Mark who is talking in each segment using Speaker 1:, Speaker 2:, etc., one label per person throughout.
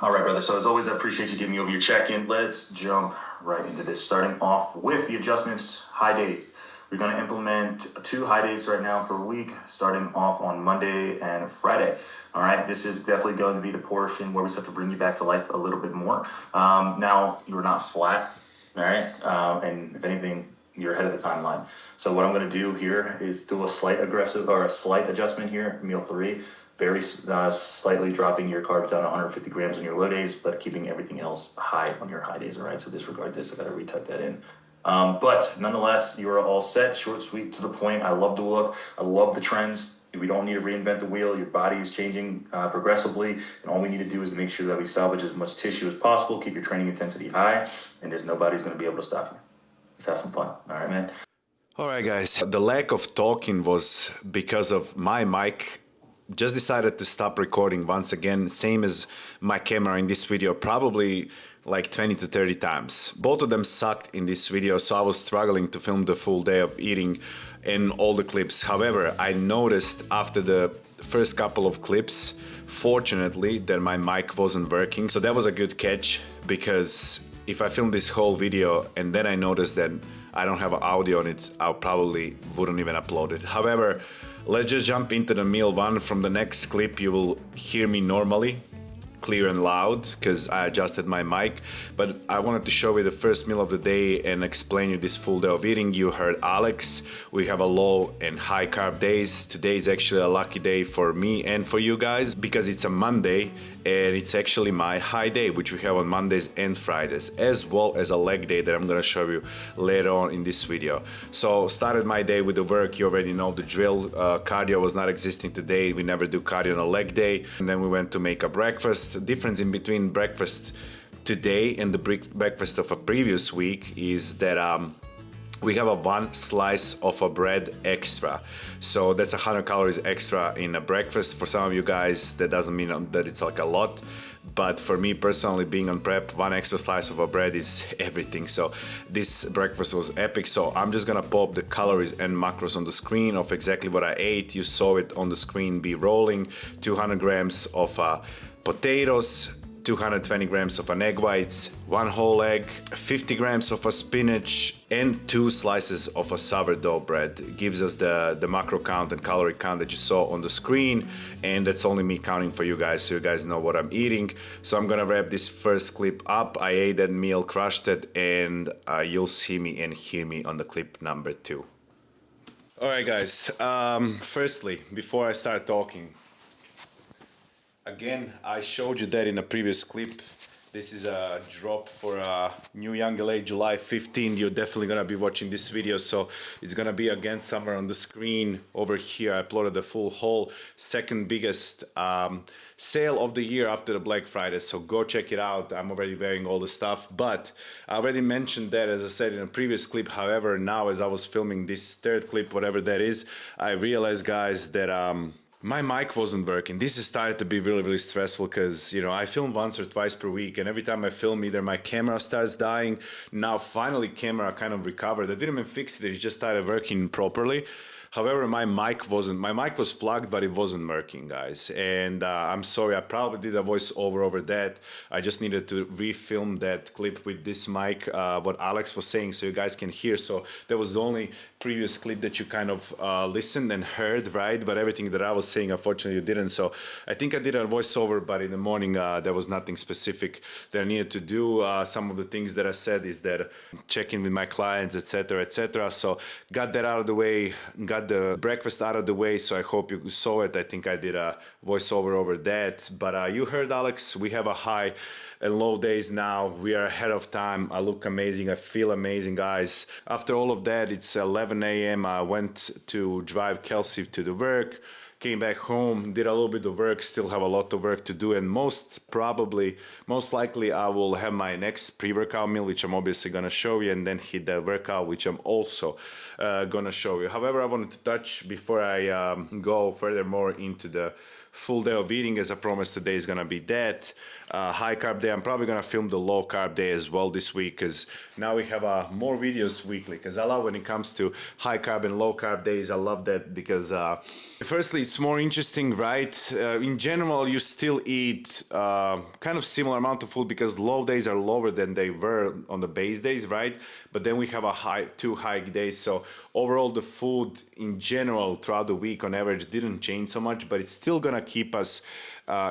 Speaker 1: All right, brother. So as always, I appreciate you giving me over your check-in. Let's jump right into this. Starting off with the adjustments, high days. We're going to implement 2 high days right now per week, starting off on Monday and Friday. All right, this is definitely going to be the portion where we start to bring you back to life a little bit more. Now, you're not flat, all right? And if anything, you're ahead of the timeline. So what I'm going to do here is do a slight adjustment here, meal 3. Very slightly dropping your carbs down to 150 grams on your low days, but keeping everything else high on your high days, all right? So disregard this. I got to retype that in. But nonetheless, you are all set, short, sweet, to the point. I love the look. I love the trends. We don't need to reinvent the wheel. Your body is changing progressively, and all we need to do is make sure that we salvage as much tissue as possible, keep your training intensity high, and there's nobody who's going to be able to stop you. Let's have some fun. All right, man?
Speaker 2: All right, guys. The lack of talking was because of my mic. Just decided to stop recording once again, same as my camera in this video, probably like 20 to 30 times. Both of them sucked in this video, so I was struggling to film the full day of eating and all the clips. However, I noticed after the first couple of clips, fortunately, that my mic wasn't working. So that was a good catch, because if I filmed this whole video and then I noticed that I don't have audio on it, I probably wouldn't even upload it. However, let's just jump into the meal 1. From the next clip, you will hear me normally, clear and loud, because I adjusted my mic. But I wanted to show you the first meal of the day and explain you this full day of eating. You heard Alex. We have a low and high carb days. Today is actually a lucky day for me and for you guys, because it's a Monday and it's actually my high day, which we have on Mondays and Fridays, as well as a leg day that I'm gonna show you later on in this video. So started my day with the work. You already know the drill. Cardio was not existing today. We never do cardio on a leg day. And then we went to make a breakfast. The difference in between breakfast today and the breakfast of a previous week is that we have a 1 slice of a bread extra. So that's 100 calories extra in a breakfast. For some of you guys, that doesn't mean that it's like a lot. But for me personally, being on prep, 1 extra slice of a bread is everything. So this breakfast was epic. So I'm just gonna pop the calories and macros on the screen of exactly what I ate. You saw it on the screen be rolling. 200 grams of potatoes, 220 grams of an egg whites, 1 whole egg, 50 grams of a spinach, and 2 slices of a sourdough bread. It gives us the macro count and calorie count that you saw on the screen, and that's only me counting for you guys, so you guys know what I'm eating. So I'm gonna wrap this first clip up. I ate that meal, crushed it, and you'll see me and hear me on the clip number 2. All right, guys. Firstly, before I start talking, again, I showed you that in a previous clip. This is a drop for a new young LA, July 15. You're definitely gonna be watching this video, so it's gonna be again somewhere on the screen over here. I uploaded the full haul, second biggest sale of the year after the Black Friday, so go check it out. I'm already wearing all the stuff, but I already mentioned that, as I said in a previous clip. However, now as I was filming this third clip, whatever that is, I realized, guys, that my mic wasn't working. This has started to be really, really stressful, because, you know, I film once or twice per week, and every time I film, either my camera starts dying. Now, finally, camera kind of recovered. I didn't even fix it. It just started working properly. However, my mic was plugged, but it wasn't working, guys. And I'm sorry, I probably did a voiceover over that. I just needed to refilm that clip with this mic, what Alex was saying, so you guys can hear. So that was the only previous clip that you kind of listened and heard, right? But everything that I was saying, unfortunately, you didn't. So I think I did a voiceover, but in the morning, there was nothing specific that I needed to do. Some of the things that I said is that checking with my clients, etc., etc. So got that out of the way, got the breakfast out of the way, so I hope you saw it. I think I did a voiceover over that. But you heard Alex, we have a high and low days now. We are ahead of time. I look amazing. I feel amazing, guys. After all of that, it's 11 a.m. I went to drive Kelsey to the work. Came back home, did a little bit of work, still have a lot of work to do, and most likely I will have my next pre-workout meal, which I'm obviously gonna show you, and then hit the workout, which I'm also gonna show you. However, I wanted to touch, before I go furthermore into the full day of eating, as I promised, today is gonna be that. high carb day. I'm probably gonna film the low carb day as well this week, because now we have more videos weekly, because I love when it comes to high carb and low carb days. I love that because firstly, it's more interesting, right? In general, you still eat kind of similar amount of food, because low days are lower than they were on the base days, right? But then we have two high days. So overall, the food in general throughout the week on average didn't change so much, but it's still gonna keep us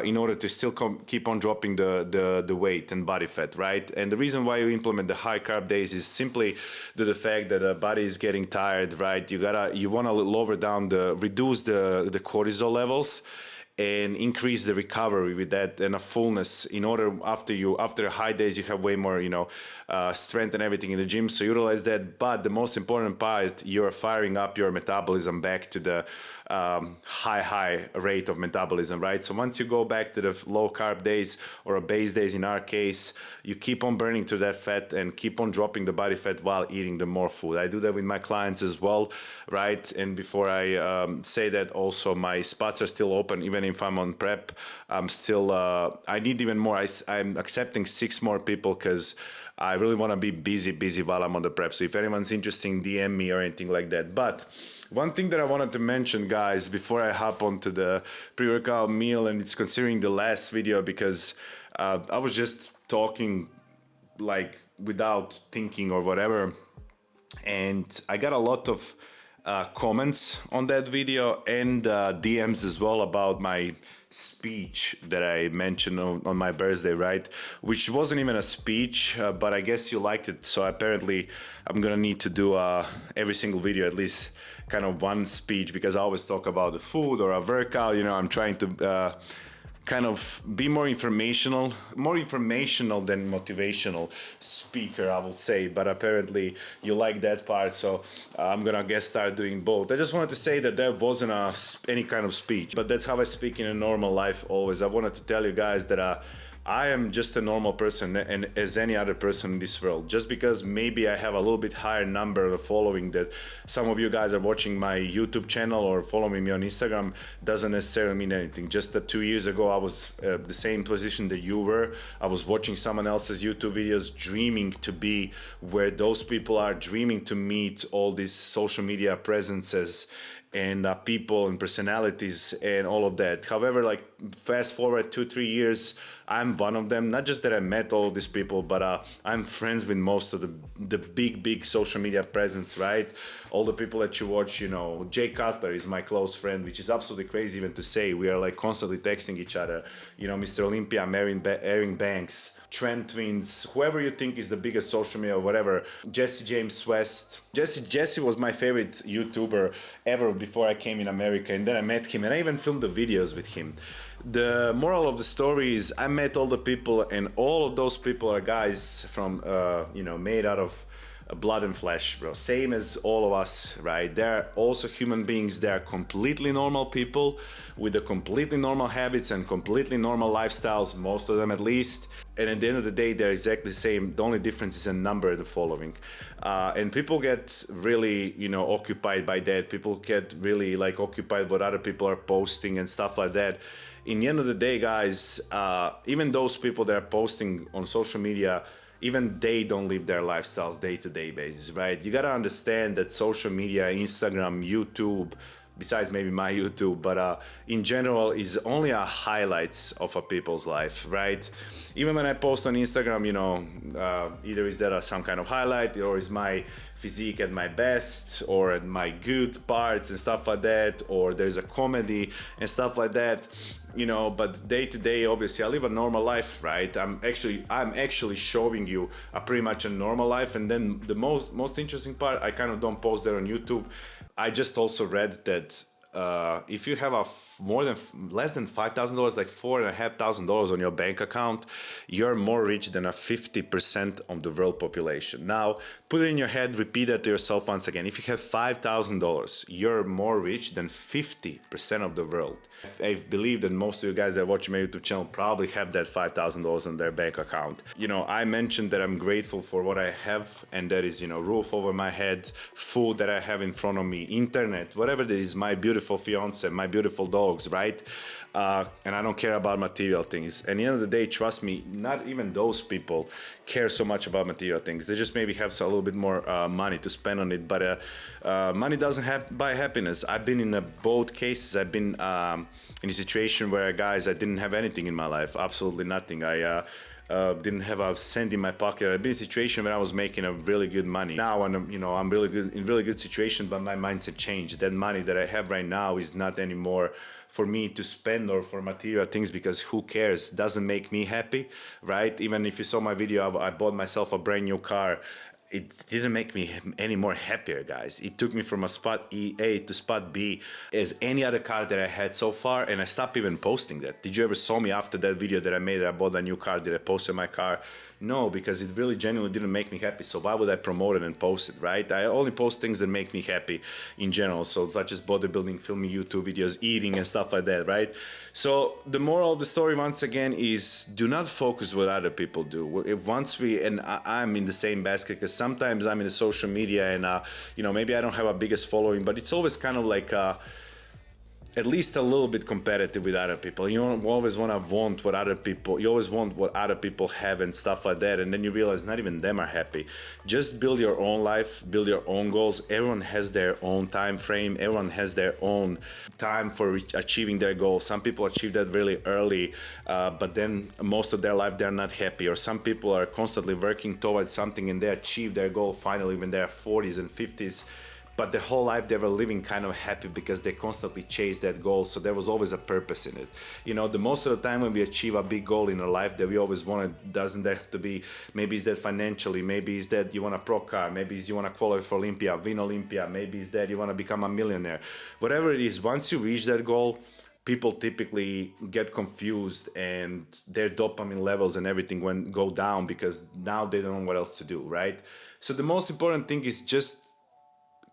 Speaker 2: in order to still keep on dropping the weight and body fat, right? And the reason why you implement the high carb days is simply the fact that the body is getting tired, right? You want to reduce the cortisol levels and increase the recovery with that and a fullness, in order after high days you have way more strength and everything in the gym, so utilize that. But the most important part, you're firing up your metabolism back to the high rate of metabolism, right? So once you go back to the low carb days, or a base days in our case, you keep on burning through that fat and keep on dropping the body fat while eating the more food. I do that with my clients as well, right? And before I say that, also my spots are still open even if I'm on prep. I'm still I need even more. I'm accepting 6 more people, because I really want to be busy while I'm on the prep. So if anyone's interested, DM me or anything like that. But one thing that I wanted to mention, guys, before I hop onto the pre-workout meal, and it's considering the last video, because I was just talking like without thinking or whatever, and I got a lot of comments on that video and DMs as well about my speech that I mentioned on my birthday, right? Which wasn't even a speech, but I guess you liked it. So apparently I'm gonna need to do every single video at least kind of one speech, because I always talk about the food or a workout. I'm trying to kind of be more informational than motivational speaker, I will say. But apparently you like that part, so I'm gonna start doing both. I just wanted to say that wasn't any kind of speech, but that's how I speak in a normal life always. I wanted to tell you guys that I am just a normal person, and as any other person in this world. Just because maybe I have a little bit higher number of following that some of you guys are watching my YouTube channel or following me on Instagram doesn't necessarily mean anything. Just that 2 years ago I was the same position that you were. I was watching someone else's YouTube videos, dreaming to be where those people are, dreaming to meet all these social media presences and people and personalities and all of that. However, like fast forward 2-3 years, I'm one of them. Not just that I met all these people, but I'm friends with most of the big social media presence, right? All the people that you watch, Jay Cutler is my close friend, which is absolutely crazy even to say. We are like constantly texting each other. Mr. Olympia, Erin Banks, Trent Twins, whoever you think is the biggest social media or whatever. Jesse James West. Jesse was my favorite YouTuber ever before I came in America, and then I met him and I even filmed the videos with him. The moral of the story is I met all the people, and all of those people are guys from made out of blood and flesh, bro. Same as all of us, right? They're also human beings. They're completely normal people with the completely normal habits and completely normal lifestyles, most of them at least. And at the end of the day, they're exactly the same. The only difference is a number, the following. And people get really, occupied by that. People get really occupied what other people are posting and stuff like that. In the end of the day, guys, even those people that are posting on social media, even they don't live their lifestyles day-to-day basis, right? You gotta understand that social media, Instagram, YouTube, besides maybe my YouTube, but in general is only a highlights of a people's life, right? Even when I post on Instagram, either is there some kind of highlight, or is my physique at my best, or at my good parts and stuff like that, or there's a comedy and stuff like that. But day to day, obviously I live a normal life, right? I'm actually showing you pretty much a normal life. And then the most interesting part, I kind of don't post there on YouTube. I just also read that if you have less than $5,000, like $4,500 on your bank account, you're more rich than a 50% of the world population. Now, put it in your head, repeat that to yourself once again. If you have $5,000, you're more rich than 50% of the world. I believe that most of you guys that watch my YouTube channel probably have that $5,000 on their bank account. I mentioned that I'm grateful for what I have, and that is, roof over my head, food that I have in front of me, internet, whatever that is, my beautiful beautiful fiance, my beautiful dogs, right? And I don't care about material things. And at the end of the day, trust me, not even those people care so much about material things. They just maybe have a little bit more money to spend on it. But money doesn't buy happiness. I've been in both cases. I've been in a situation where, guys, I didn't have anything in my life, absolutely nothing. I didn't have a cent in my pocket. I've been in a situation where I was making a really good money. Now I'm really good in really good situation, but my mindset changed. That money that I have right now is not anymore for me to spend or for material things, because who cares? Doesn't make me happy, right? Even if you saw my video, I bought myself a brand new car. It didn't make me any more happier, guys. It took me from a spot A to spot B as any other car that I had so far, and I stopped even posting that. Did you ever saw me after that video that I made that I bought a new car? Did I post my car? No, because it really genuinely didn't make me happy. So why would I promote it and post it, right? I only post things that make me happy in general. So such as bodybuilding, filming YouTube videos, eating and stuff like that, right? So the moral of the story, once again, is do not focus what other people do. If once we, and I'm in the same basket, because sometimes I'm in the social media and, maybe I don't have a biggest following, but it's always kind of like, at least a little bit competitive with other people. You always want what other people, you always want what other people have and stuff like that. And then you realize not even them are happy. Just build your own life, build your own goals. Everyone has their own time frame. Everyone has their own time for achieving their goals. Some people achieve that really early, but then most of their life they're not happy. Or some people are constantly working towards something and they achieve their goal finally when they're 40s and 50s. But their whole life they were living kind of happy because they constantly chased that goal. So there was always a purpose in it. The most of the time when we achieve a big goal in our life that we always want, doesn't have to be, maybe it's that financially, maybe it's that you want a pro car, maybe it's you want to qualify for Olympia, win Olympia, maybe it's that you want to become a millionaire. Whatever it is, once you reach that goal, people typically get confused and their dopamine levels and everything go down because now they don't know what else to do, right? So the most important thing is just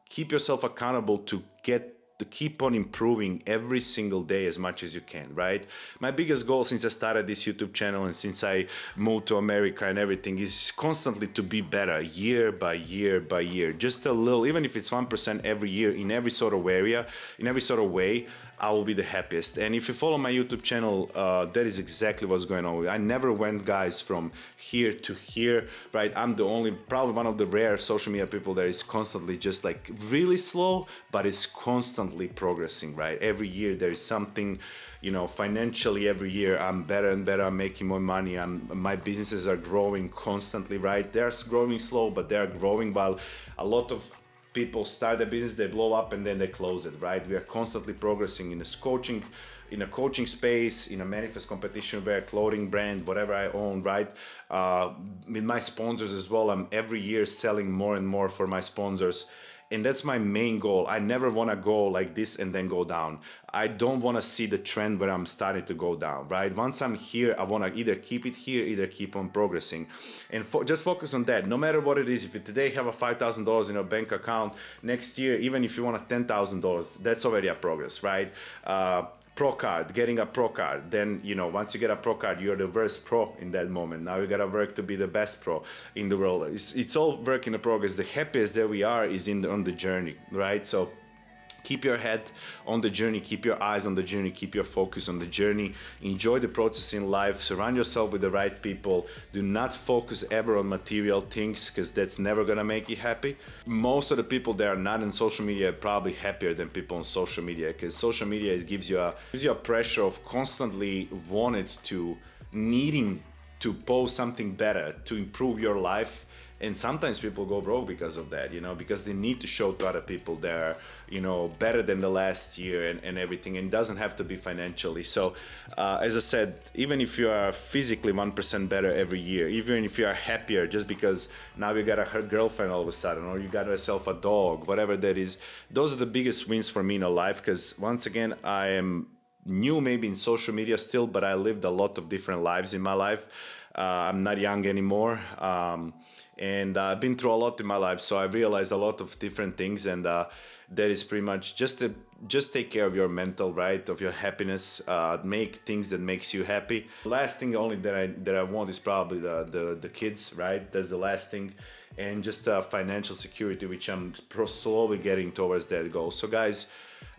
Speaker 2: keep yourself accountable to keep on improving every single day as much as you can, right? My biggest goal since I started this YouTube channel and since I moved to America and everything is constantly to be better year by year by year. Just a little, even if it's 1% every year in every sort of area, in every sort of way, I will be the happiest. And if you follow my YouTube channel, that is exactly what's going on. I never went, guys, from here to here, right? I'm probably one of the rare social media people that is constantly just like really slow, but is constantly progressing, right? Every year there is something, financially every year I'm better and better, I'm making more money, my businesses are growing constantly, right? They're growing slow, but they're growing, while a lot of people start a business, they blow up and then they close it, right? We are constantly progressing in a coaching space, in a manifest competition, where clothing brand, whatever I own, right? With my sponsors as well, I'm every year selling more and more for my sponsors. And that's my main goal. I never want to go like this and then go down. I don't want to see the trend where I'm starting to go down, right? Once I'm here, I want to either keep it here, either keep on progressing. And just focus on that. No matter what it is, if you today have a $5,000 in your bank account, next year, even if you want a $10,000, that's already a progress, right? Pro card, getting a pro card, then once you get a pro card, you're the worst pro in that moment. Now you gotta work to be the best pro in the world. It's all work in the progress. The happiest that we are is on the journey, right? So keep your head on the journey, keep your eyes on the journey, keep your focus on the journey. Enjoy the process in life, surround yourself with the right people. Do not focus ever on material things, because that's never gonna make you happy. Most of the people that are not in social media are probably happier than people on social media, because social media gives you a pressure of constantly needing to post something better to improve your life. And sometimes people go broke because of that, because they need to show to other people they're, better than the last year and everything. And it doesn't have to be financially. So, as I said, even if you are physically 1% better every year, even if you are happier just because now you got a girlfriend all of a sudden, or you got yourself a dog, whatever that is, those are the biggest wins for me in life. Because once again, I am new maybe in social media still, but I lived a lot of different lives in my life. I'm not young anymore. And I've been through a lot in my life, so I realized a lot of different things, and that is pretty much just take care of your mental, right, of your happiness, make things that makes you happy. The last thing only that I want is probably the kids, right? That's the last thing. and just financial security, which I'm slowly getting towards that goal. So guys,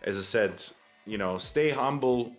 Speaker 2: as I said, you know, stay humble,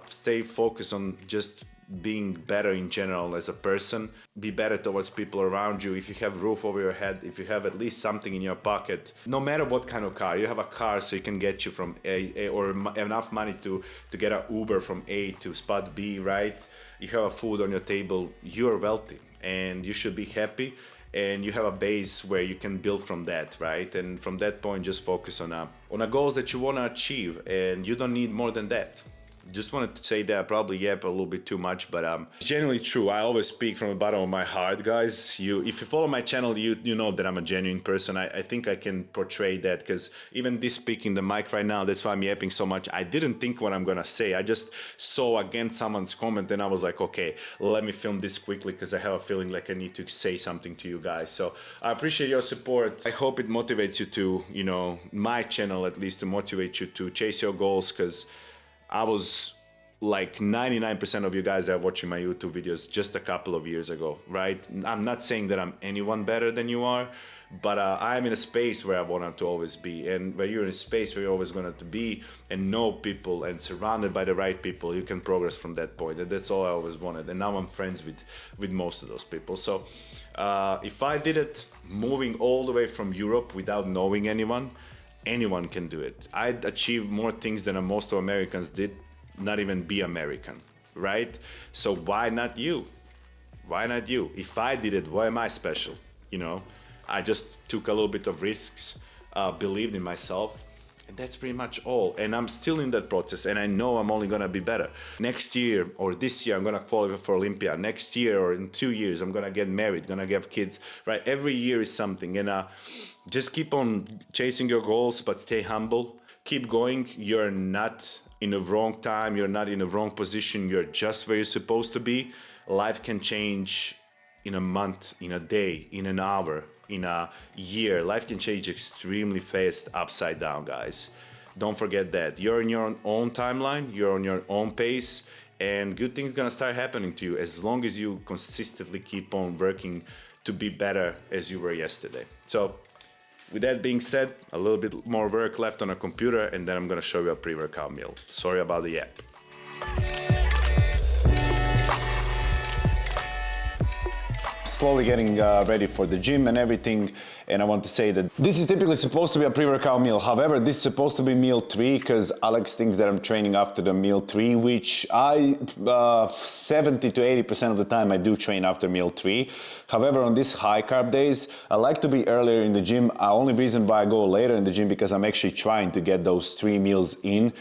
Speaker 2: stay focused on just being better in general as a person, be better towards people around you. If you have roof over your head, if you have at least something in your pocket, no matter what kind of car, you have a car so you can get you from A or enough money to get an Uber from A to spot B, right? You have a food on your table, you're wealthy and you should be happy, and you have a base where you can build from that, right? And from that point, just focus on a goals that you want to achieve, and you don't need more than that. Just wanted to say that I probably yap a little bit too much, but it's genuinely true. I always speak from the bottom of my heart, guys. If you follow my channel, you know that I'm a genuine person. I think I can portray that, because even this speaking the mic right now, that's why I'm yapping so much. I didn't think what I'm gonna say. I just saw again someone's comment and I was like, okay, let me film this quickly because I have a feeling like I need to say something to you guys. So I appreciate your support. I hope it motivates you to, you know, my channel at least, to motivate you to chase your goals, because I was like 99% of you guys that are watching my YouTube videos just a couple of years ago, right? I'm not saying that I'm anyone better than you are, but I'm in a space where I wanted to always be. And where you're in a space where you're always going to be and know people and surrounded by the right people, you can progress from that point. And that's all I always wanted. And now I'm friends with most of those people. So if I did it moving all the way from Europe without knowing anyone can do it. I'd achieve more things than most of Americans did, not even be American, right? So why not you? Why not you? If I did it, why am I special? You know, I just took a little bit of risks, believed in myself, and that's pretty much all. And I'm still in that process, and I know I'm only gonna be better. Next year or this year, I'm gonna qualify for Olympia. Next year or in 2 years, I'm gonna get married, gonna have kids, right? Every year is something, and just keep on chasing your goals, but stay humble. Keep going. You're not in the wrong time. You're not in the wrong position. You're just where you're supposed to be. Life can change in a month, in a day, in an hour, in a year. Life can change extremely fast, upside down, guys. Don't forget that. You're in your own timeline. You're on your own pace. And good things gonna start happening to you as long as you consistently keep on working to be better as you were yesterday. So, with that being said, a little bit more work left on a computer, and then I'm gonna show you a pre-workout meal. Sorry about the yap. Slowly getting ready for the gym and everything, and I want to say that this is typically supposed to be a pre-workout meal. However, this is supposed to be meal 3 because Alex thinks that I'm training after the meal 3, which I 70 to 80% of the time I do train after meal 3. However, on these high carb days, I like to be earlier in the gym. Only reason why I go later in the gym because I'm actually trying to get those 3 meals in.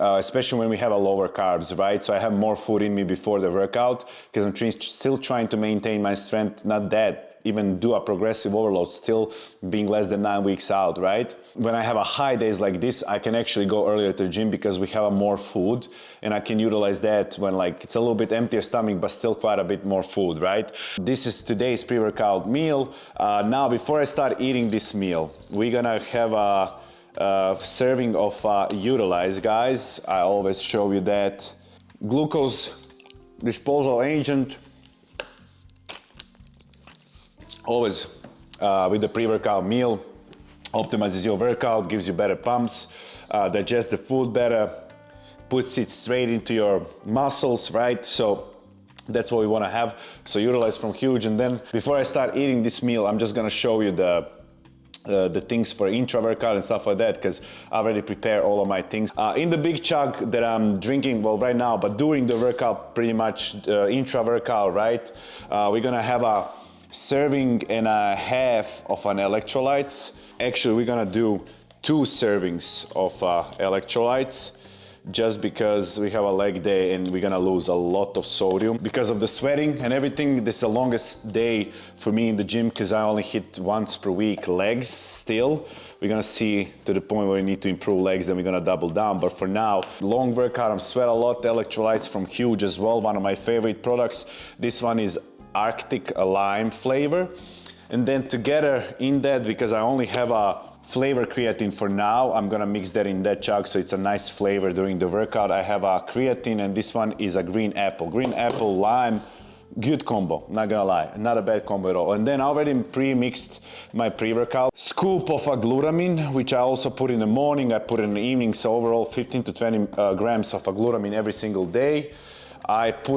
Speaker 2: Especially when we have a lower carbs, right? So I have more food in me before the workout because I'm still trying to maintain my strength, not that, even do a progressive overload, still being less than 9 weeks out, right? When I have a high days like this, I can actually go earlier to the gym because we have more food and I can utilize that when like it's a little bit emptier stomach, but still quite a bit more food, right? This is today's pre-workout meal. Now, before I start eating this meal, we're gonna have a serving of Utilize, guys. I always show you that. Glucose disposal agent. Always with the pre-workout meal. Optimizes your workout, gives you better pumps, digests the food better, puts it straight into your muscles, right? So that's what we want to have. So Utilize from Huge. And then before I start eating this meal, I'm just gonna show you the things for intra-workout and stuff like that, because I already prepared all of my things. In the big chug that I'm drinking, well, right now, but during the workout, pretty much intra-workout, right? We're gonna have a serving and a half of an electrolytes. Actually, we're gonna do 2 servings of electrolytes, just because we have a leg day and we're gonna lose a lot of sodium because of the sweating and everything. This is the longest day for me in the gym because I only hit once per week legs still. We're gonna see to the point where we need to improve legs, then we're gonna double down. But for now, long workout, I'm sweat a lot. Electrolytes from Huge as well, one of my favorite products. This one is Arctic lime flavor. And then together in that, because I only have a flavor creatine for now, I'm gonna mix that in that chug so it's a nice flavor during the workout. I have a creatine and this one is a green apple. Green apple, lime, Good combo, not gonna lie, not a bad combo at all. And then I already pre-mixed my pre-workout. Scoop of a glutamine, which I also put in the morning, I put in the evening, so overall 15 to 20 grams of a glutamine every single day.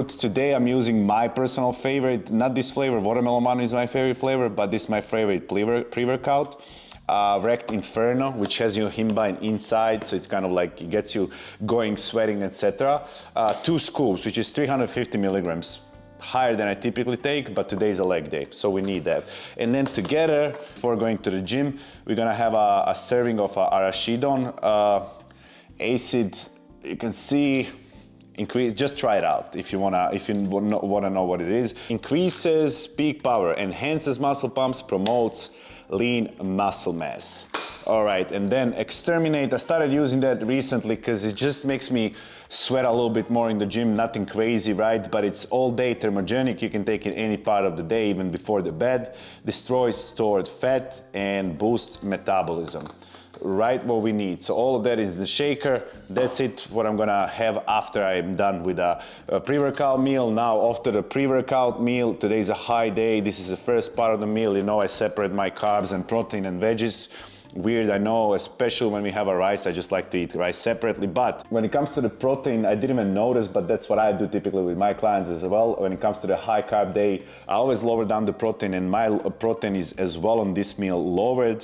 Speaker 2: Today I'm using my personal favorite, not this flavor, watermelon mountain is my favorite flavor, but this is my favorite pre-workout. Wrecked Inferno, which has your himba inside, so it's kind of like it gets you going, sweating, etc. 2 scoops, which is 350 milligrams. Higher than I typically take, but today is a leg day, so we need that. And then together, before going to the gym, we're gonna have a serving of arachidon acid. You can see, just try it out if you wanna know what it is. Increases peak power, enhances muscle pumps, promotes lean muscle mass. All right, and then exterminate. I started using that recently because it just makes me sweat a little bit more in the gym, nothing crazy, right? But it's all day thermogenic. You can take it any part of the day, even before the bed. Destroys stored fat and boosts metabolism. Right, what we need. So all of that is the shaker. That's it, what I'm gonna have after I'm done with a pre-workout meal. Now, after the pre-workout meal, today's a high day. This is the first part of the meal. You know, I separate my carbs and protein and veggies. Weird, I know, especially when we have a rice, I just like to eat rice separately. But when it comes to the protein, I didn't even notice, but that's what I do typically with my clients as well. When it comes to the high carb day, I always lower down the protein, and my protein is as well on this meal lowered.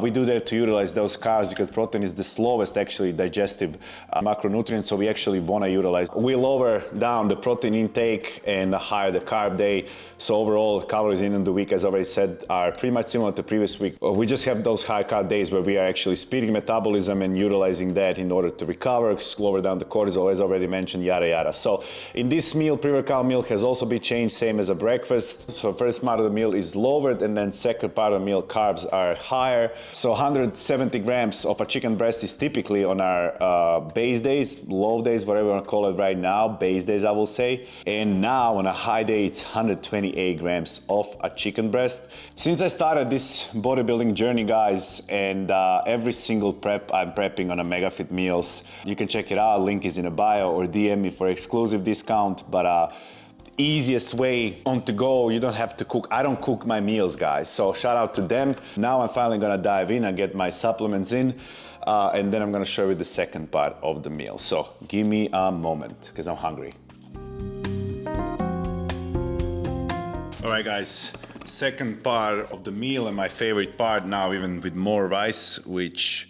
Speaker 2: We do that to utilize those carbs because protein is the slowest actually digestive macronutrient, so we actually want to utilize. We lower down the protein intake and higher the carb day. So overall, calories in the week, as I already said, are pretty much similar to previous week. We just have those high carb days where we are actually speeding metabolism and utilizing that in order to recover, slow down the cortisol, as already mentioned, yada yada. So in this meal, pre-workout meal has also been changed, same as a breakfast. So first part of the meal is lowered, and then second part of the meal, carbs are higher. So 170 grams of a chicken breast is typically on our base days, low days, whatever you want to call it right now, base days I will say. And now on a high day, it's 128 grams of a chicken breast. Since I started this bodybuilding journey, guys, and every single prep I'm prepping on a MegaFit meals. You can check it out, link is in the bio, or DM me for exclusive discount. But easiest way on to go, you don't have to cook. I don't cook my meals, guys, so shout out to them. Now I'm finally gonna dive in and get my supplements in, and then I'm gonna show you the second part of the meal. So give me a moment because I'm hungry. All right, guys, second part of the meal, and my favorite part now, even with more rice, which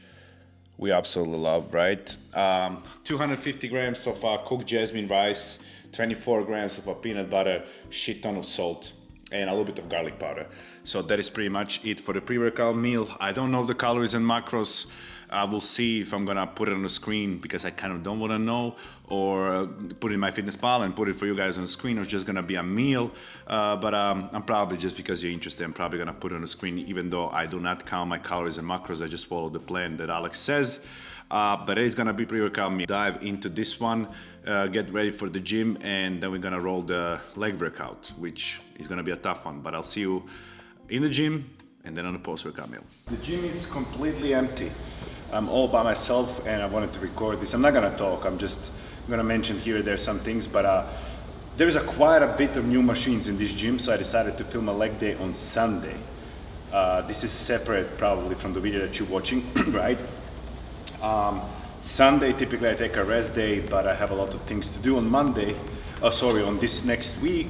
Speaker 2: we absolutely love, right? 250 grams of cooked jasmine rice, 24 grams of peanut butter, shit ton of salt, and a little bit of garlic powder. So that is pretty much it for the pre-workout meal. I don't know the calories and macros. I will see if I'm gonna put it on the screen because I kind of don't wanna know, or put it in my fitness pal and put it for you guys on the screen, or it's just gonna be a meal. But I'm probably, just because you're interested, I'm probably gonna put it on the screen, even though I do not count my calories and macros. I just follow the plan that Alex says. But it is gonna be pre-workout meal. Dive into this one, get ready for the gym, and then we're gonna roll the leg workout, which is gonna be a tough one. But I'll see you in the gym and then on the post-workout meal. The gym is completely empty. I'm all by myself, and I wanted to record this. I'm not gonna talk, I'm just gonna mention here and there some things, but there's quite a bit of new machines in this gym, so I decided to film a leg day on Sunday. This is separate probably from the video that you're watching, right? Sunday, typically I take a rest day, but I have a lot of things to do on Monday. On this next week.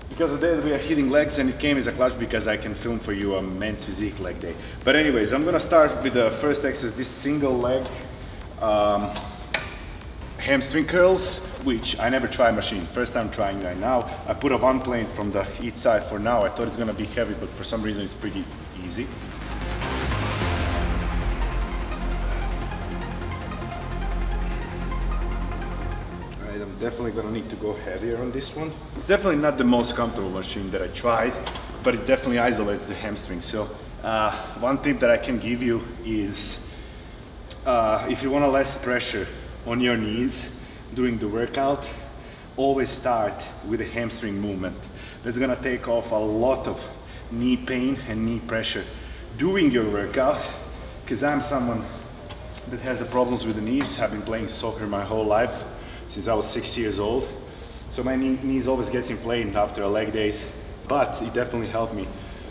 Speaker 2: Because of that, we are hitting legs, and it came as a clutch because I can film for you a men's physique leg day. But anyways, I'm gonna start with the first exercise, this single leg hamstring curls, which I never tried machine. First time trying right now. I put a one plane from the each side for now. I thought it's gonna be heavy, but for some reason it's pretty easy. Definitely gonna need to go heavier on this one. It's definitely not the most comfortable machine that I tried, but it definitely isolates the hamstring. So one tip that I can give you is if you want less pressure on your knees during the workout, always start with a hamstring movement. That's gonna take off a lot of knee pain and knee pressure during your workout, because I'm someone that has problems with the knees. I've been playing soccer my whole life, since I was 6 years old.
Speaker 3: So my knees always gets inflamed after a leg days, but it definitely helped me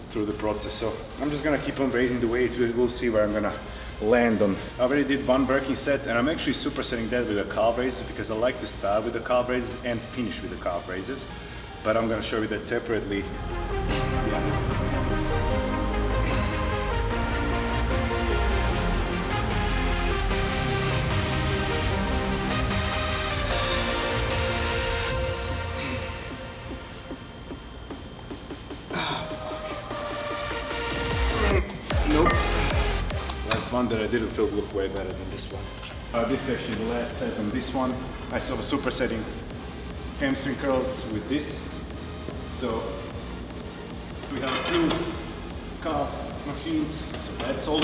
Speaker 3: through the process. So I'm just gonna keep on raising the weight. We'll see where I'm gonna land on. I already did one working set, and I'm actually supersetting that with the calf raises because I like to start with the calf raises and finish with the calf raises. But I'm gonna show you that separately. Yeah. Nope. Last one that I didn't feel look way better than this one. This is actually the last set on this one. I saw supersetting hamstring curls with this. So we have 2 calf machines. So that's all.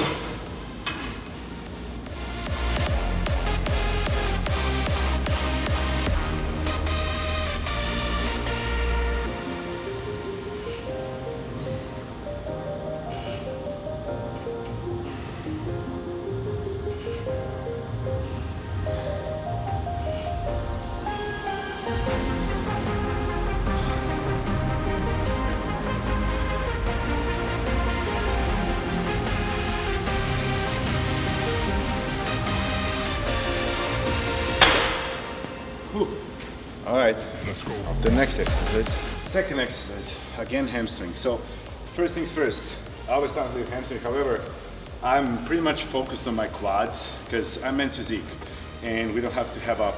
Speaker 3: All right, let's go. The next exercise. Second exercise, again hamstring. So first things first, I always start with hamstring. However, I'm pretty much focused on my quads because I'm men's physique and we don't have to have a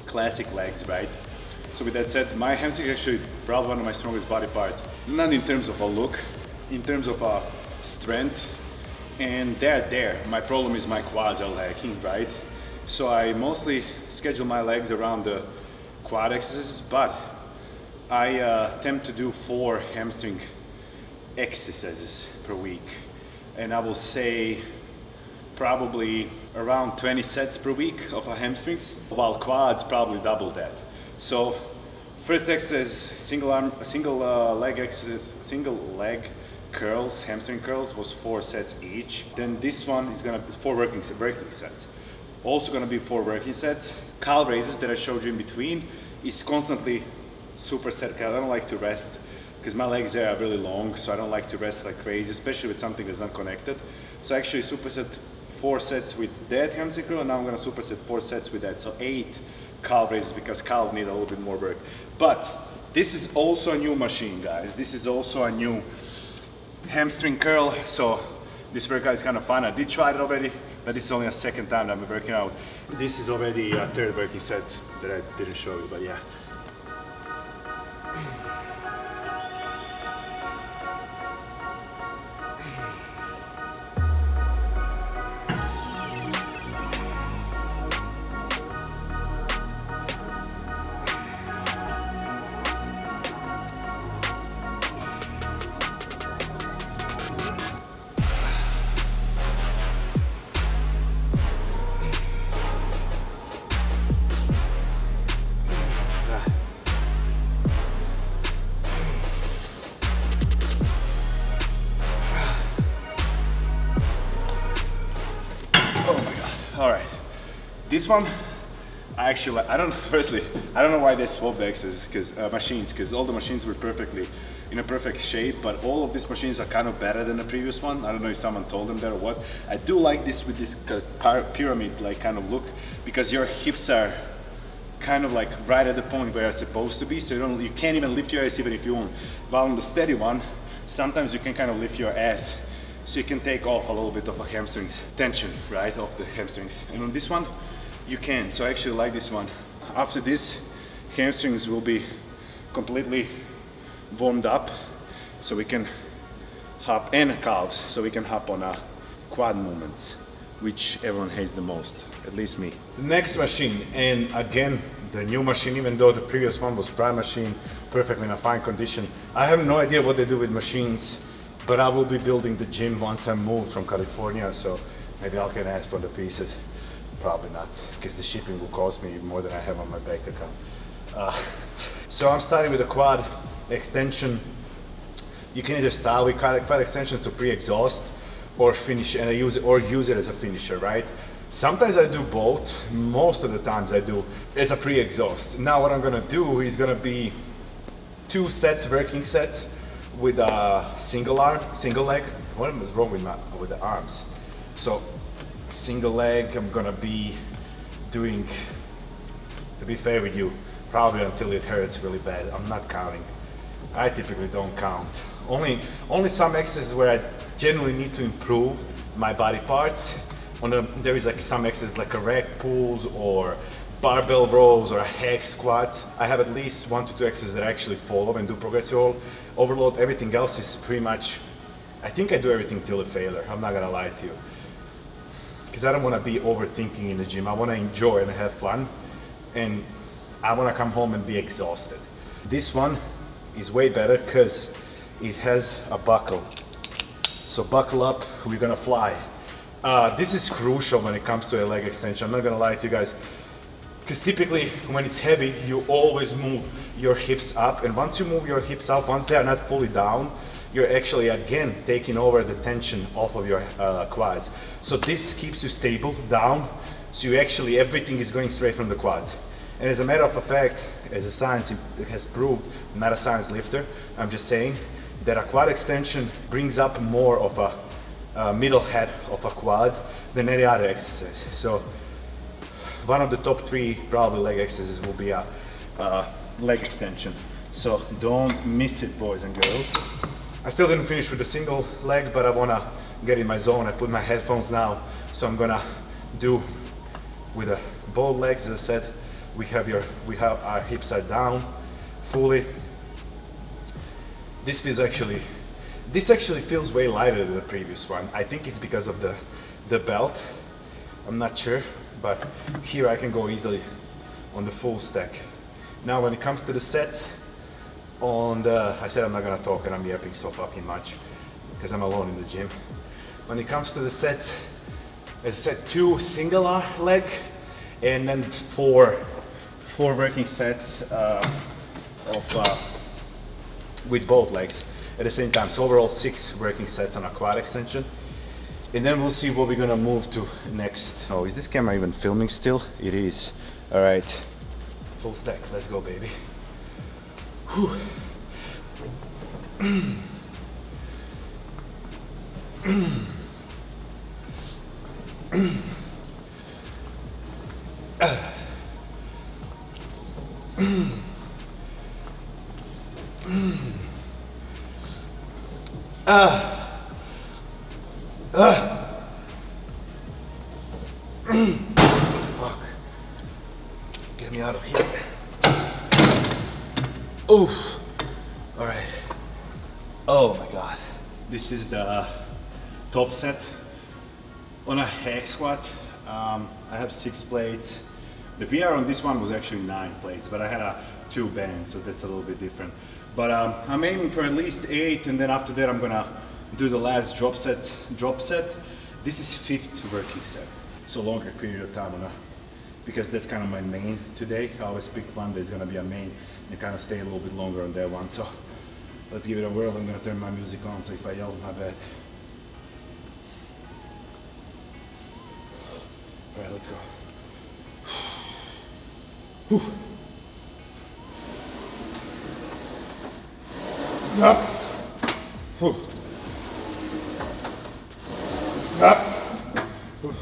Speaker 3: classic legs, right? So with that said, my hamstring is actually probably one of my strongest body part. Not in terms of a look, in terms of a strength, and they're there. My problem is my quads are lacking, right? So I mostly schedule my legs around the quad exercises, but I attempt to do 4 hamstring exercises per week. And I will say probably around 20 sets per week of hamstrings, while quads probably double that. So first exercise, single leg exercise, single leg curls, hamstring curls was 4 sets each. Then this one is gonna be 4 working sets. Also gonna be 4 working sets. Calf raises that I showed you in between is constantly superset. I don't like to rest because my legs are really long, so I don't like to rest like crazy, especially with something that's not connected. So actually superset 4 sets with that hamstring curl, and now I'm gonna superset 4 sets with that. So 8 calf raises because calf need a little bit more work. But this is also a new machine, guys. This is also a new hamstring curl. So this workout is kind of fun. I did try it already, but this is only a second time that I'm working out. This is already a 3rd working set that I didn't show you, but yeah. All right, this one, I actually, I don't know why they swapped the exercises, machines, because all the machines were perfectly, in a perfect shape, but all of these machines are kind of better than the previous one. I don't know if someone told them that or what. I do like this with this pyramid like kind of look, because your hips are kind of like right at the point where it's supposed to be, so you can't even lift your ass even if you want. While on the steady one, sometimes you can kind of lift your ass, so you can take off a little bit of a hamstrings tension, right, of the hamstrings. And on this one, you can. So I actually like this one. After this, hamstrings will be completely warmed up, so we can hop, and calves, so we can hop on quad movements, which everyone hates the most, at least me. The next machine, and again, the new machine, even though the previous one was prime machine, perfectly in a fine condition. I have no idea what they do with machines, but I will be building the gym once I move from California, so maybe I can ask for the pieces. Probably not, because the shipping will cost me more than I have on my bank account. So I'm starting with a quad extension. You can either start with quad extension to pre-exhaust, or finish, and use it as a finisher, right? Sometimes I do both. Most of the times I do as a pre-exhaust. Now what I'm gonna do is gonna be 2 sets, working sets, with a single leg. What is wrong with the arms? So single leg, I'm gonna be doing, to be fair with you, probably until it hurts really bad. I'm not counting. I typically don't count. Only some exercises where I generally need to improve my body parts. There is like some exercises like a rack pulls or barbell rows or hack squats. I have at least 1 to 2 exercises that I actually follow and do progressive overload. Everything else is pretty much, I think I do everything till a failure. I'm not gonna lie to you. Because I don't wanna be overthinking in the gym. I wanna enjoy and have fun. And I wanna come home and be exhausted. This one is way better because it has a buckle. So buckle up, we're gonna fly. This is crucial when it comes to a leg extension. I'm not gonna lie to you guys. Because typically when it's heavy, you always move your hips up. And once you move your hips up, once they are not fully down, you're actually again taking over the tension off of your quads. So this keeps you stable down. So you actually, everything is going straight from the quads. And as a matter of fact, as a science has proved, I'm not a science lifter, I'm just saying that a quad extension brings up more of a middle head of a quad than any other exercise. So one of the top 3 probably leg exercises will be a leg extension. So don't miss it, boys and girls. I still didn't finish with the single leg, but I wanna get in my zone. I put my headphones now, so I'm gonna do with the both legs. As I said, we have our hips are down fully. This actually feels way lighter than the previous one. I think it's because of the belt. I'm not sure, but here I can go easily on the full stack. Now when it comes to the sets, I said I'm not gonna talk and I'm yapping so fucking much because I'm alone in the gym. When it comes to the sets, as I said, 2 single leg and then 4 working sets with both legs at the same time. So overall 6 working sets on a quad extension. And then we'll see what we're gonna move to next. Oh, is this camera even filming still? It is. All right, full stack, let's go, baby. Whew. Fuck. Get me out of here. Oof. All right. Oh my God. This is the top set on a hack squat. I have 6 plates. The PR on this one was actually 9 plates, but I had 2 bands, so that's a little bit different. But I'm aiming for at least 8, and then after that I'm gonna do the last drop set. This is 5th working set, so longer period of time because that's kind of my main today. I always pick one that's gonna be a main and kind of stay a little bit longer on that one. So let's give it a whirl. I'm gonna turn my music on, so if I yell, my bad. All right, let's go. Whew. Up. Whew. Up. Whew.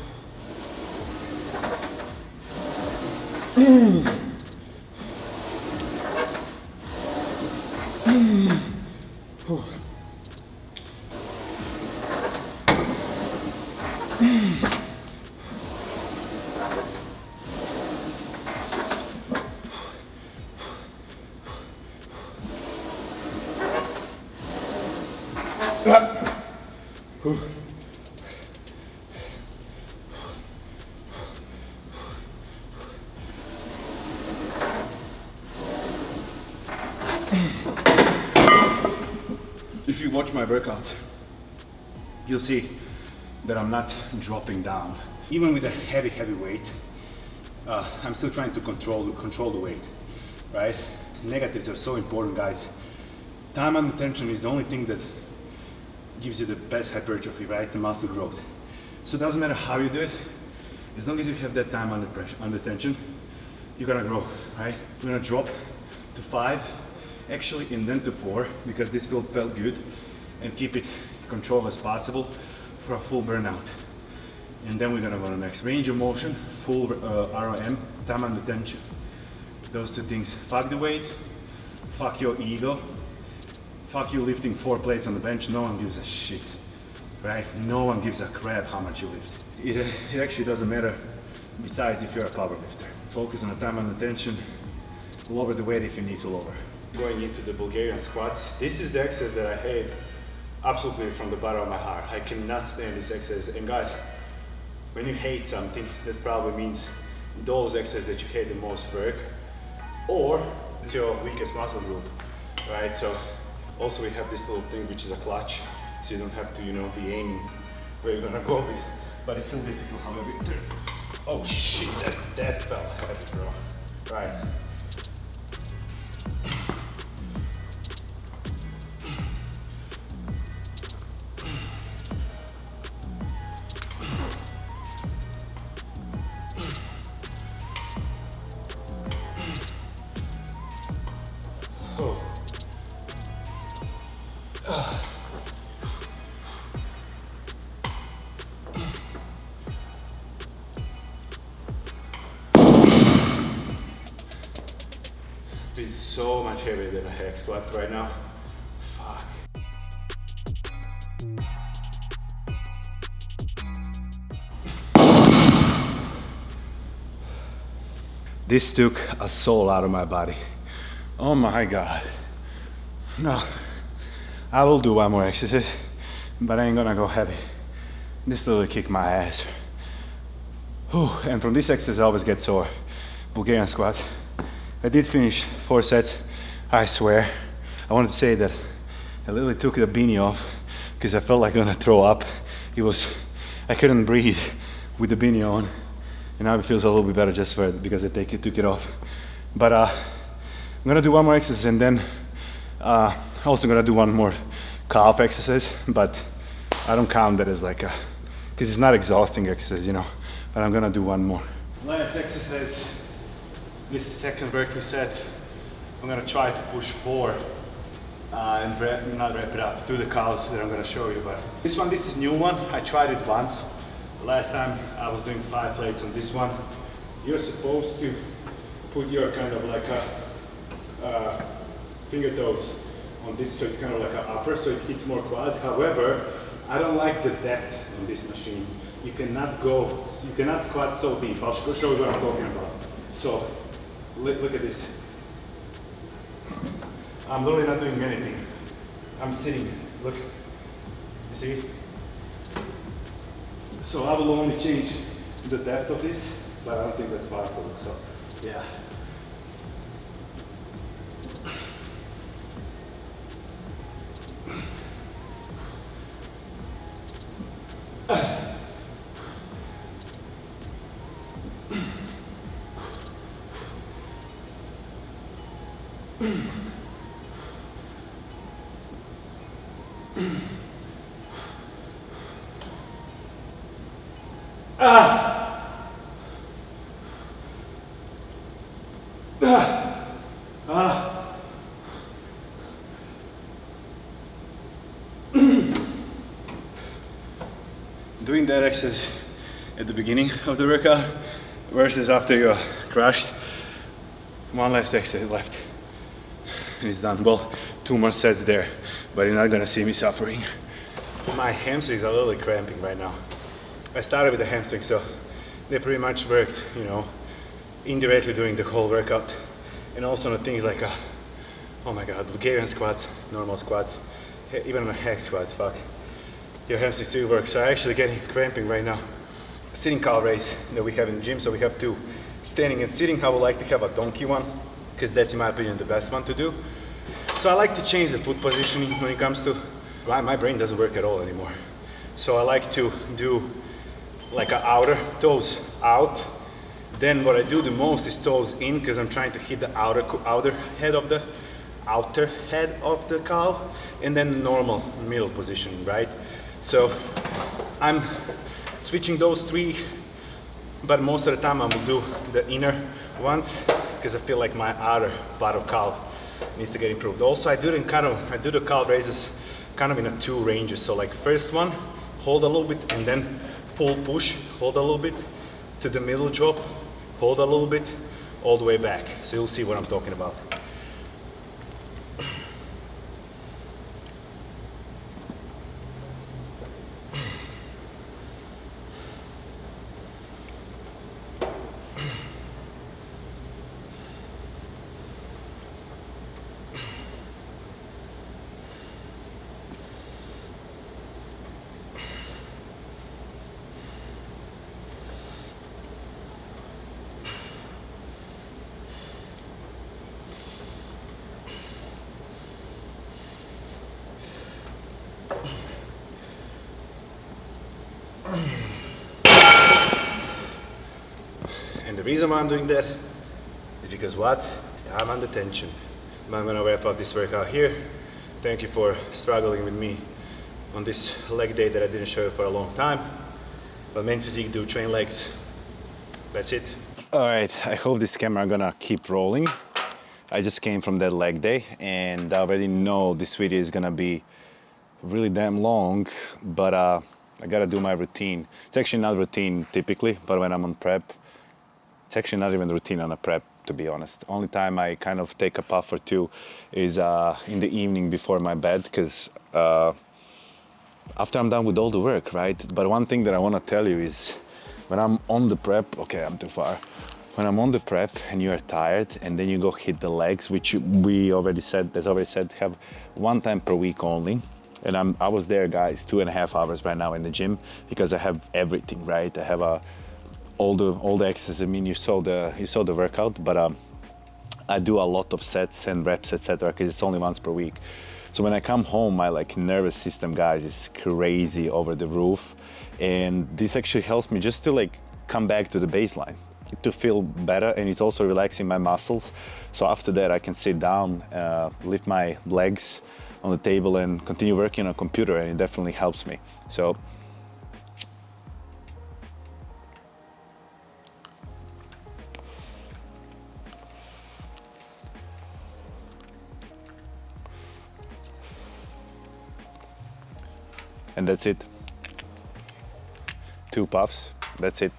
Speaker 3: Whew. If you watch my workouts, you'll see that I'm not dropping down. Even with a heavy weight, I'm still trying to control the weight, right? Negatives are so important, guys. Time under tension is the only thing that gives you the best hypertrophy, right? The muscle growth. So it doesn't matter how you do it, As long as you have that time under pressure, under tension, you're gonna grow, right? You're gonna drop to 5, actually, and then to 4, because this felt good, and keep it controlled as possible for a full burnout. And then we're gonna go to the next. Range of motion, full ROM, time under tension. Those two things. Fuck the weight, fuck your ego, fuck you lifting 4 plates on the bench. No one gives a shit, right? No one gives a crap how much you lift. It actually doesn't matter, besides if you're a power lifter. Focus on the time under tension, lower the weight if you need to lower. Going into the Bulgarian squats, this is the exercise that I hate absolutely from the bottom of my heart. I cannot stand this exercise. And guys, when you hate something, that probably means those exercises that you hate the most work, or it's your weakest muscle group, right? So also we have this little thing which is a clutch, so you don't have to, you know, be aiming where you're gonna go with, but it's still difficult however. Oh shit, that felt heavy, bro. Right. It's so much heavier than a hack squat right now. Fuck. This took a soul out of my body. Oh my god. No, I will do one more exercise, but I ain't gonna go heavy. This literally kicked my ass. Whew. And from this exercise I always get sore. Bulgarian squat. I did finish 4 sets, I swear. I wanted to say that I literally took the beanie off because I felt like I'm gonna throw up. I couldn't breathe with the beanie on. And now it feels a little bit better just for it because I took it off. But I'm gonna do one more exercise and then also gonna do one more calf exercise, but I don't count that as like a, because it's not exhausting exercise, you know, but I'm gonna do one more. Last exercise. This is second working set. I'm gonna try to push 4 and not wrap it up, do the calves that I'm gonna show you. But this is new one. I tried it once. Last time I was doing 5 plates on this one. You're supposed to put your kind of like a finger toes on this, so it's kind of like an upper, so it hits more quads. However, I don't like the depth on this machine. You cannot squat so deep. I'll show you what I'm talking about. So. Look at this. I'm literally not doing anything. I'm sitting. Look. You see? So I will only change the depth of this, but I don't think that's possible. So, yeah. Doing that exercise at the beginning of the workout versus after you're crushed. One last exercise left and it's done. Well, 2 more sets there, but you're not gonna see me suffering. My hamstrings are literally cramping right now. I started with the hamstring, so they pretty much worked, you know, indirectly during the whole workout. And also on things like, oh my god, Bulgarian squats, normal squats, even on a hack squat, fuck. Your hamstrings still work. So I'm actually getting cramping right now. Sitting calf raise that we have in the gym, so we have 2. Standing and sitting, I would like to have a donkey one, because that's in my opinion the best one to do. So I like to change the foot positioning when it comes to, my brain doesn't work at all anymore. So I like to do like an outer, toes out. Then what I do the most is toes in, because I'm trying to hit the outer head of the calf, and then normal middle positioning, right? So I'm switching those 3 but most of the time I will do the inner ones because I feel like my outer part of calf needs to get improved. Also, I do the calf raises kind of in a 2 ranges. So like first one, hold a little bit, and then full push, hold a little bit to the middle drop, hold a little bit, all the way back. So you'll see what I'm talking about. And the reason why I'm doing that is because what? I'm under tension. But I'm gonna wrap up this workout here. Thank you for struggling with me on this leg day that I didn't show you for a long time. But Men's Physique do train legs. That's it. All right, I hope this camera gonna keep rolling. I just came from that leg day and I already know this video is gonna be really damn long, but I gotta do my routine. It's actually not routine typically, but when I'm on prep, it's actually not even routine on a prep, to be honest. Only time I kind of take a puff or two is in the evening before my bed, because after I'm done with all the work, right? But one thing that I want to tell you is when I'm on the prep, okay, I'm too far. When I'm on the prep and you're tired and then you go hit the legs, which we already said, as already said, have 1 time per week only. And I was there, guys, 2.5 hours right now in the gym because I have everything, right? I have all the exercises. I mean, you saw the workout, but I do a lot of sets and reps, etc. because it's only once per week. So when I come home, my nervous system, guys, is crazy over the roof, and this actually helps me just to come back to the baseline, to feel better, and it's also relaxing my muscles. So after that, I can sit down, lift my legs on the table, and continue working on a computer, and it definitely helps me. So. And that's it. 2 puffs, that's it.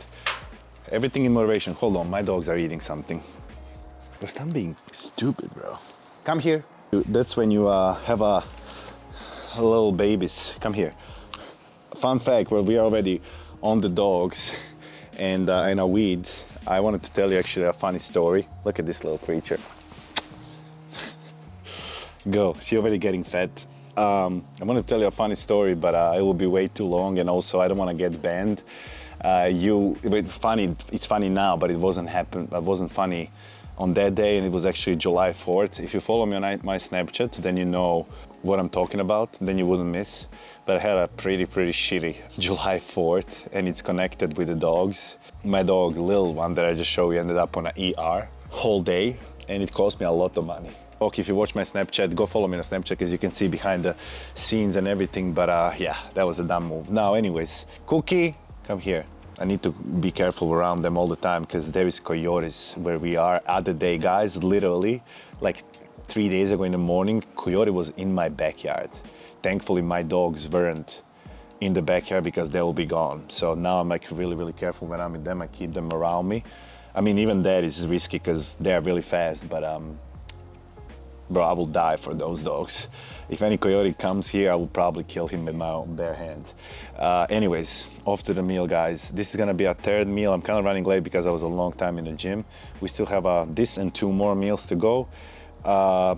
Speaker 3: Everything in moderation. Hold on, my dogs are eating something. But I'm being stupid, bro. Come here. That's when you have a little babies. Come here. Fun fact, where we are already on the dogs and in a weed, I wanted to tell you actually a funny story. Look at this little creature. Go, she's already getting fed. I want to tell you a funny story, but it will be way too long, and also I don't want to get banned. It's funny now, but it wasn't funny on that day, and it was actually July 4th. If you follow me on my Snapchat, then you know what I'm talking about, then you wouldn't miss. But I had a pretty shitty July 4th, and it's connected with the dogs. My dog, Lil one that I just showed you, ended up on an ER whole day, and it cost me a lot of money. Okay, if you watch my Snapchat, go follow me on Snapchat because you can see behind the scenes and everything, but yeah, that was a dumb move. Now, anyways, Cookie, come here. I need to be careful around them all the time because there is coyotes where we are. Other day, guys, literally, 3 days ago in the morning, coyote was in my backyard. Thankfully, my dogs weren't in the backyard because they will be gone. So now I'm really careful when I'm with them. I keep them around me. I mean, even that is risky because they are really fast, but bro, I will die for those dogs. If any coyote comes here, I will probably kill him with my own bare hands. Anyways, off to the meal, guys. This is gonna be our 3rd meal. I'm kind of running late because I was a long time in the gym. We still have this and 2 more meals to go. All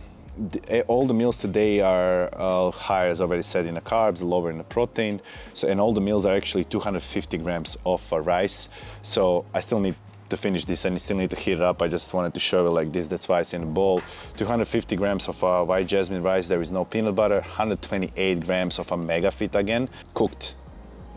Speaker 3: the meals today are higher, as already said, in the carbs, lower in the protein. So, and all the meals are actually 250 grams of rice. So I still need to finish this and you still need to heat it up. I just wanted to show you like this. That's why it's in a bowl. 250 grams of white jasmine rice. There is no peanut butter. 128 grams of a mega fit again, cooked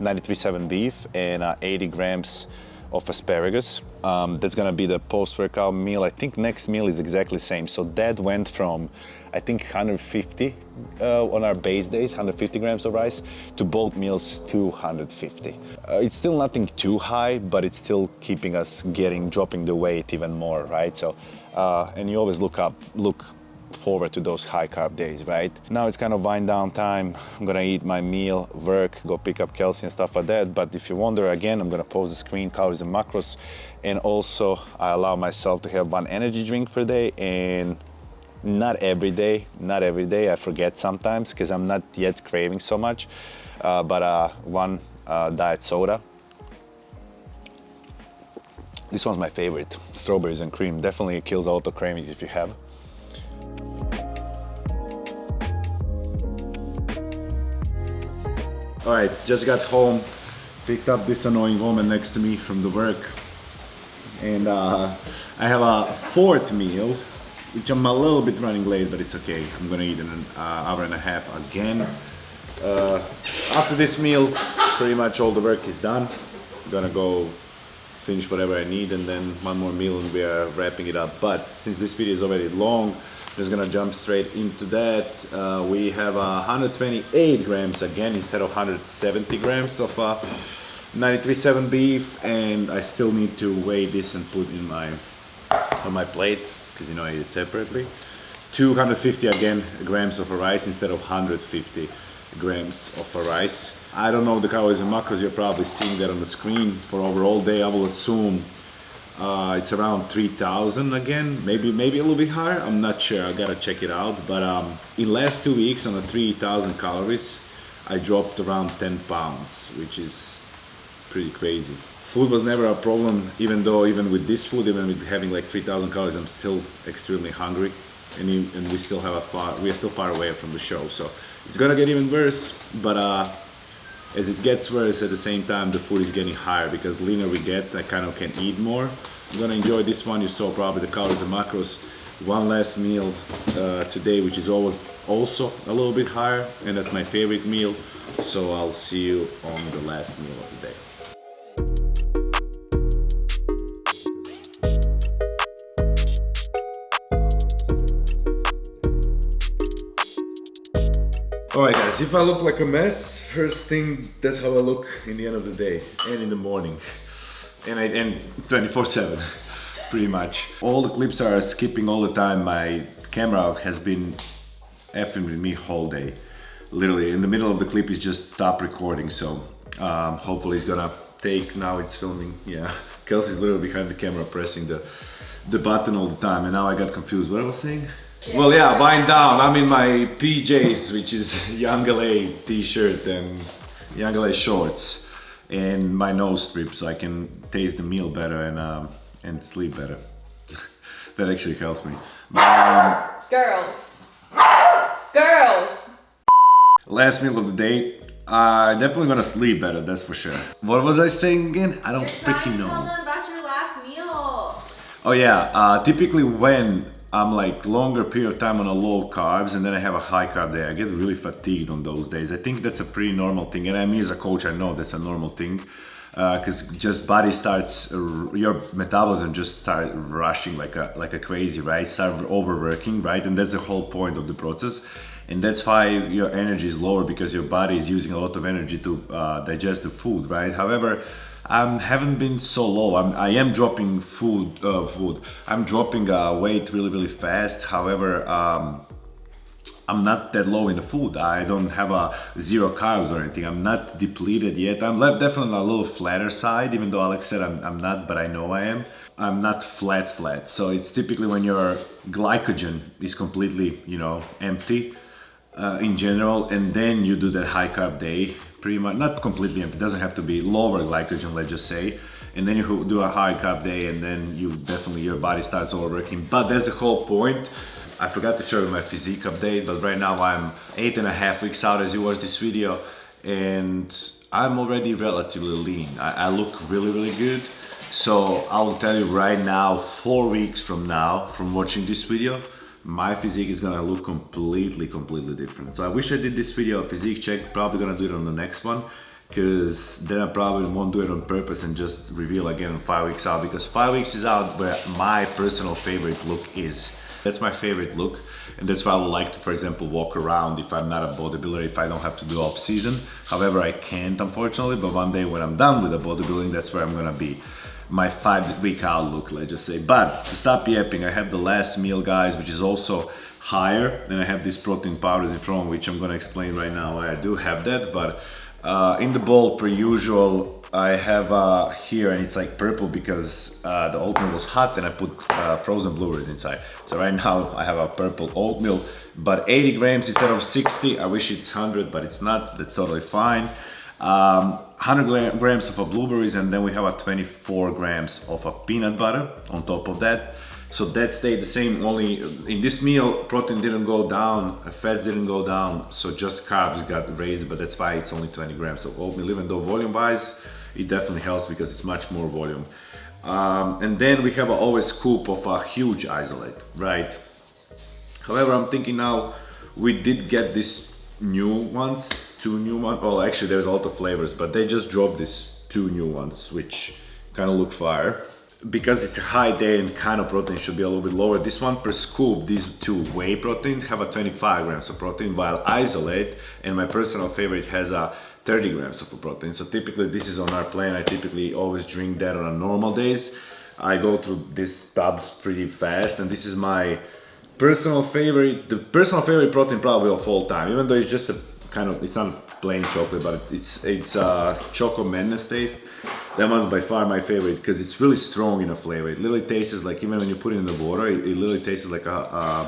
Speaker 3: 93.7 beef, and 80 grams
Speaker 2: of asparagus. That's gonna be the post-workout meal. I think next meal is exactly the same. So that went from, I think 150 on our base days, 150 grams of rice, to both meals 250. It's still nothing too high, but it's still keeping us dropping the weight even more, right? So, and you always look forward to those high carb days, right? Now it's kind of wind down time. I'm gonna eat my meal, work, go pick up Kelsey and stuff like that. But if you wonder, again, I'm gonna post the screen, calories and macros. And also I allow myself to have one energy drink per day, and not every day, I forget sometimes because I'm not yet craving so much, but one diet soda. This one's my favorite, strawberries and cream. Definitely kills a lot of cravings if you have. All right, just got home, picked up this annoying woman next to me from the work, and I have a fourth meal, which I'm a little bit running late, but it's okay. I'm gonna eat in an hour and a half again. After this meal, pretty much all the work is done. I'm gonna go finish whatever I need, and then one more meal and we are wrapping it up. But since this video is already long, I'm just gonna jump straight into that. We have 128 grams again instead of 170 grams of 93.7 beef, and I still need to weigh this and put in on my plate, because you know I eat it separately. 250 again grams of rice instead of 150 grams of rice. I don't know the calories and macros, you're probably seeing that on the screen. For overall day, I will assume it's around 3,000 again, maybe a little bit higher, I'm not sure, I gotta check it out. But in last 2 weeks on the 3,000 calories, I dropped around 10 pounds, which is pretty crazy. Food was never a problem, even with this food, even with having like 3,000 calories, I'm still extremely hungry, and we still we are still far away from the show, so it's gonna get even worse. But as it gets worse, at the same time, the food is getting higher, because leaner we get, I kind of can eat more. I'm gonna enjoy this one. You saw probably the calories and macros. One last meal today, which is also a little bit higher, and that's my favorite meal. So I'll see you on the last meal of the day. Alright guys, if I look like a mess, first thing, that's how I look in the end of the day and in the morning. And 24/7, pretty much. All the clips are skipping all the time. My camera has been effing with me whole day. Literally, in the middle of the clip is just stop recording, so hopefully it's gonna take, now it's filming, yeah. Kelsey's literally behind the camera pressing the button all the time, and now I got confused. What I was saying? Well, yeah, wind down. I'm in my PJs, which is Yangale t-shirt and Yangale shorts, and my nose strip, so I can taste the meal better and sleep better. That actually helps me.
Speaker 4: Girls.
Speaker 2: Last meal of the day. Definitely gonna sleep better, that's for sure. What was I saying again? I don't freaking know.
Speaker 4: Tell them about your last meal.
Speaker 2: Oh yeah, typically when I'm like longer period of time on a low carbs and then I have a high carb day, I get really fatigued on those days. I think that's a pretty normal thing, and me as a coach, I know that's a normal thing, because just body starts, your metabolism just start rushing like a crazy, right? Start overworking, right? And that's the whole point of the process. And that's why your energy is lower, because your body is using a lot of energy to digest the food, right? However, I haven't been so low. I am dropping food. I'm dropping weight really fast. However, I'm not that low in the food. I don't have a zero carbs or anything. I'm not depleted yet. I'm definitely a little flatter side, even though Alex said I'm not, but I know I am. I'm not flat. So it's typically when your glycogen is completely, empty in general, and then you do that high carb day, pretty much, not completely empty, it doesn't have to be lower glycogen, let's just say, and then you do a high carb day, and then your body starts overworking. But that's the whole point. I forgot to show you my physique update, but right now I'm 8.5 weeks out as you watch this video, and I'm already relatively lean. I look really good. So I will tell you right now, 4 weeks from now, from watching this video, my physique is gonna look completely different. So I wish I did this video, a physique check, probably gonna do it on the next one. because then I probably won't do it on purpose and just reveal again 5 weeks out, because 5 weeks is out where my personal favorite look is. That's my favorite look, and that's why I would like to, for example, walk around if I'm not a bodybuilder, if I don't have to do off season. However, I can't, unfortunately, but one day when I'm done with the bodybuilding, that's where I'm gonna be. My 5 week out look, let's just say. But to stop yapping, I have the last meal, guys, which is also higher. Then I have these protein powders in front, which I'm gonna explain right now why I do have that. But in the bowl, per usual, I have here, and it's like purple because the oatmeal was hot and I put frozen blueberries inside. So right now I have a purple oatmeal, but 80 grams instead of 60. I wish it's 100, but it's not. That's totally fine. 100 grams of blueberries, and then we have 24 grams of peanut butter on top of that. So that stayed the same, only in this meal protein didn't go down, fats didn't go down, so just carbs got raised, but that's why it's only 20 grams of oatmeal, even though volume wise it definitely helps because it's much more volume. And then we have always scoop of a huge isolate, right? However, I'm thinking now we did get these new ones, 2 new ones. Well, actually there's a lot of flavors, but they just dropped these 2 new ones, which kind of look fire. Because it's a high day and kind of protein should be a little bit lower. This one per scoop, these 2 whey protein have 25 grams of protein, while isolate, and my personal favorite, has 30 grams of protein. So typically this is on our plan. I typically always drink that on a normal days. I go through these tubs pretty fast, and this is my personal favorite, the personal favorite protein probably of all time, even though it's just a kind of, it's not plain chocolate, but it's Choco Madness taste. That one's by far my favorite because it's really strong in a flavor. It literally tastes like, even when you put it in the water, it literally tastes like a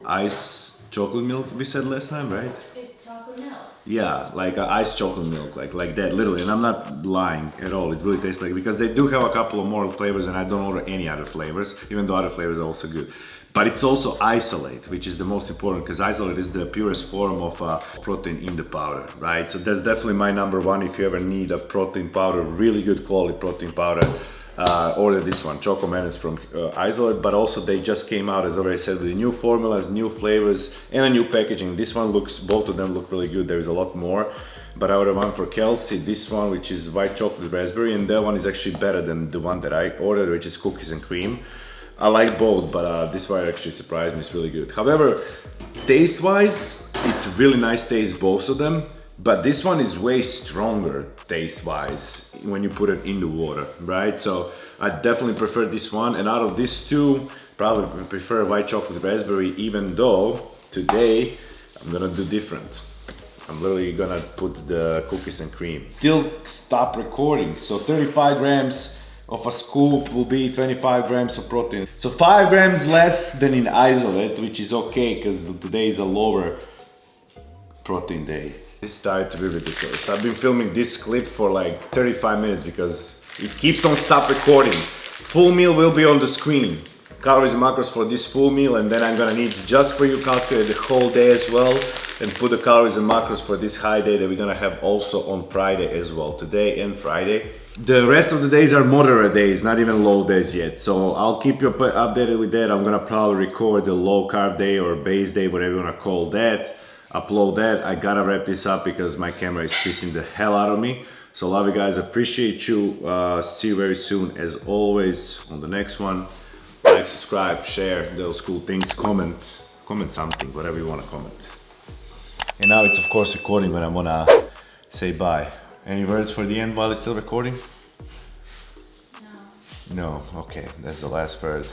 Speaker 2: ice chocolate milk we said last time, right?
Speaker 4: Chocolate milk.
Speaker 2: Yeah, like iced chocolate milk, like that, literally. And I'm not lying at all. It really tastes like, because they do have a couple of more flavors, and I don't order any other flavors, even though other flavors are also good. But it's also isolate, which is the most important, because isolate is the purest form of protein in the powder, right? So that's definitely my number one. If you ever need a protein powder, really good quality protein powder, order this one, Choco Madness from isolate. But also they just came out, as I already said, with new formulas, new flavors, and a new packaging. This one looks, both of them look really good. There is a lot more. But I ordered one for Kelsey, this one, which is white chocolate raspberry, and that one is actually better than the one that I ordered, which is cookies and cream. I like both, but this one actually surprised me, it's really good. However, taste-wise, it's really nice taste, both of them, but this one is way stronger taste-wise when you put it in the water, right? So I definitely prefer this one, and out of these 2, probably prefer white chocolate raspberry, even though today I'm gonna do different. I'm literally gonna put the cookies and cream. Still stop recording, so 35 grams of a scoop will be 25 grams of protein. So 5 grams less than in isolate, which is okay because today is a lower protein day. It started to be ridiculous. I've been filming this clip for like 35 minutes because it keeps on stop recording. Full meal will be on the screen. Calories and macros for this full meal, and then I'm gonna need, just for you, calculate the whole day as well and put the calories and macros for this high day that we're gonna have also on Friday as well, today and Friday. The rest of the days are moderate days, not even low days yet, so I'll keep you updated with that. I'm gonna probably record the low carb day or base day, whatever you wanna call that, upload that. I gotta wrap this up because my camera is pissing the hell out of me. So love you guys, appreciate you, see you very soon as always on the next one. Like, subscribe, share, those cool things, comment something, whatever you want to comment. And now it's of course recording when I want to say bye. Any words for the end while it's still recording?
Speaker 4: No.
Speaker 2: No, okay, that's the last word.